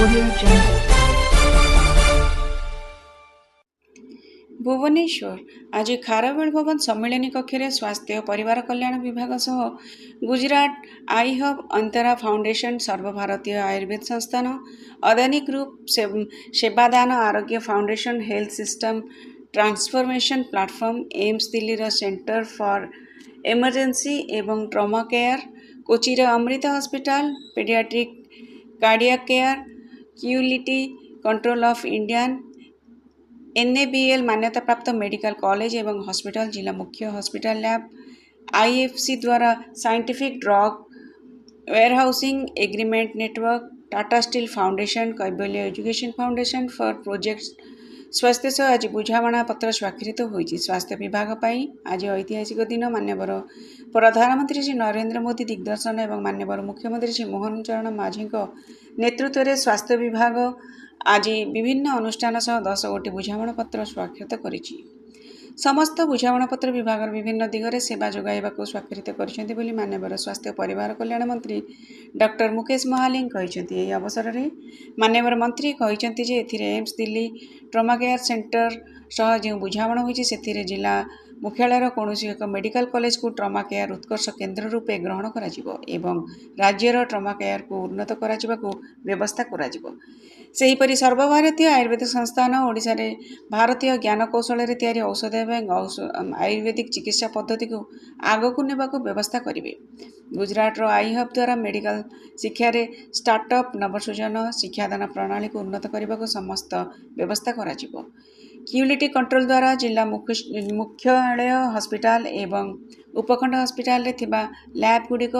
Audio Jungle. Bhubaneswar आज खारवेल भवन सम्मिलनी कक्ष स्वास्थ्य परिवार कल्याण विभाग सह Gujarat I hub Antara foundation सर्वभारतीय आयुर्वेद संस्थान Adani group Sevadan Arogya foundation health system transformation platform AIIMS Delhi centre for emergency एवं ट्रॉमा केयर कोचीर Amrita hospital paediatric cardiac care quality control of Indian NABL मान्यता प्राप्त मेडिकल कॉलेज एवं हॉस्पिटल जिला मुख्य हॉस्पिटल लैब IFC द्वारा scientific drug warehousing agreement network Tata steel foundation Kaivalya education foundation for project Swasthya सह आज बुझामणा पत्र स्वाक्षरित होईछि। स्वास्थ्य विभाग पाई आज ऐतिहासिक दिन मान्यवर प्रधानमंत्री श्री नरेंद्र मोदी दिग्दर्शन एवं मान्यवर मुख्यमंत्री श्री मोहन चरण माझी नेतृत्व में स्वास्थ्य विभाग आज विभिन्न अनुष्ठान सह 10 गोटी बुझामणा पत्र स्वाक्षरित करिछि। समस्त बुझामणा पत्र विभाग विभिन्न दिगरे सेवा जोगाइबाकु स्वाक्षरित करिसेंति बोली मान्यवर स्वास्थ्य परिवार कल्याण मंत्री डॉक्टर मुकेश महालिंग कहिसेंति। एही अवसर में मान्यवर मंत्री कहिसेंति जे एथिरे AIIMS Delhi trauma care centre सह जो बुझामणा होइछि सेथिरे जिला मुख्यालयर कौनसी एक मेडिकल कॉलेज को ट्रॉमा केयर उत्कर्ष केन्द्र रूपे ग्रहण कराजिबो एवं राज्यर ट्रॉमा केयर को उन्नत कराजिबाकु व्यवस्था कराजिबो। सेहीपरि सर्वभारतीय आयुर्वेद संस्थान ओडिशा रे भारतीय ज्ञान कौशल रे तैयारी औषध एवं आयुर्वेदिक चिकित्सा पद्धति को आगकु नेबाकु व्यवस्था करिवे। गुजरात रो आई हब द्वारा मेडिकल शिक्षा रे स्टार्टअप नवसृजन शिक्षादान प्रणाली को उन्नत करने समस्त व्यवस्था कराजिबो। क्यूलिटी कंट्रोल द्वारा जिला मुख्यालय हॉस्पिटल एवं उपखंड हॉस्पिटल रे थिबा लैब गुड़िक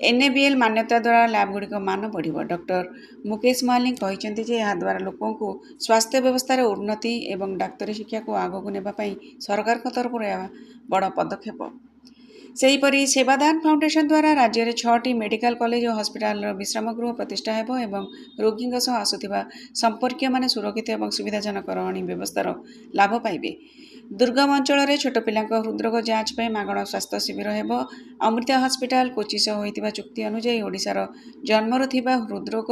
NABL मान्यता द्वारा लैब गुड़िक मान बढ़िबो। डॉक्टर मुकेश महालिंग कहिसेंति जे या द्वारा लोकों को स्वास्थ्य व्यवस्था रे उन्नति एवं डाक्तरी शिक्षा को आगकु नेबा पई सरकार को तरफ बड़ पदक्षेप। सेहीपरि सेवादान फाउंडेशन द्वारा राज्य में 6टी मेडिकल कॉलेज और हॉस्पिटल विश्राम गृह प्रतिष्ठा हेबो एवं रोगी आसुथिबा संपर्कीय माने सुरक्षित एवं सुविधाजनक रहणी व्यवस्थार लाभ पाइबे। दुर्गम अंचल में छोट पिला हृदरोग जांच पर मागण स्वास्थ्य शिविर हेबो। अमृता हॉस्पिटल कोची सह होइतिबा चुक्ति अनुसार ओडिशार जन्मरु थिबा हृदरोग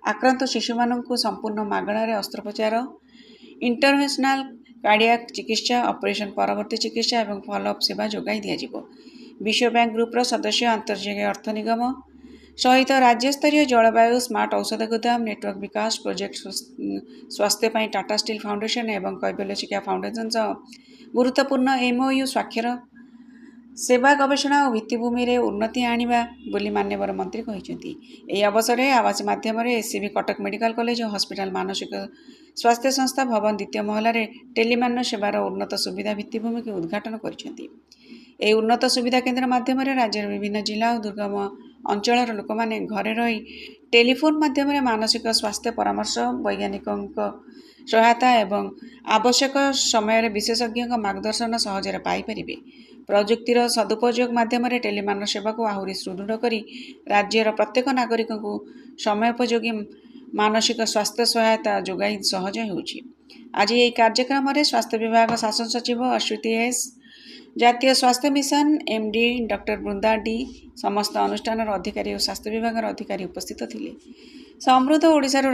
आक्रांत शिशु माननकु संपूर्ण मागणारे अस्त्रोपचार इंटरवेंशनल कार्डियाक चिकित्सा ऑपरेशन परवर्ती चिकित्सा एवं फॉलोअप सेवा जोगाई दियाजिबो। विश्व बैंक ग्रुपर सदस्य अंतर्जातीय अर्थ निगम सहित राज्य स्तरीय जलवायु स्मार्ट औषध गोदाम नेटवर्क विकास प्रोजेक्ट स्वास्थ्य पाई टाटा स्टील फाउंडेशन एवं कैबल्य शिक्षा फाउंडेशन सह गुरुत्वपूर्ण MOU स्वाक्षर सेवा गवेषणा और भित्तिभूमि रे उन्नति आनिबा बोली मान्यवर मंत्री कहिसेंति। एही अवसर में आवास माध्यम SCB कटक मेडिकल कॉलेज और हॉस्पिटल मानसिक स्वास्थ्य संस्था भवन द्वितीय महला रे टेलीमान सेवार उन्नत सुविधा भित्तिभूमि के उद्घाटन करिसेंति। एही उन्नत सुविधा केन्द्र माध्यम राज्य विभिन्न जिला और दुर्गम अंचल लोक मैंने घरे रही टेलीफोन माध्यम मानसिक स्वास्थ्य परामर्श वैज्ञानिकों सहायता एवं आवश्यक समय विशेषज्ञ मार्गदर्शन सहजरे पाइपर। प्रजुक्तिर सदुपयोग माध्यम टेलीमान सेवा को आहुरी सुदृढ़ करी राज्यर प्रत्येक नागरिक को समयोपयोगी मानसिक स्वास्थ्य सहायता जोगाई सहज होउछि। आज यह कार्यक्रम में स्वास्थ्य विभाग शासन सचिव अश्वती S, जातीय स्वास्थ्य mission MD doctor Brinda D, समस्त अनुष्ठान अधिकारी और स्वास्थ्य विभाग अधिकारी उपस्थित थिले। समृद्ध ओडिशार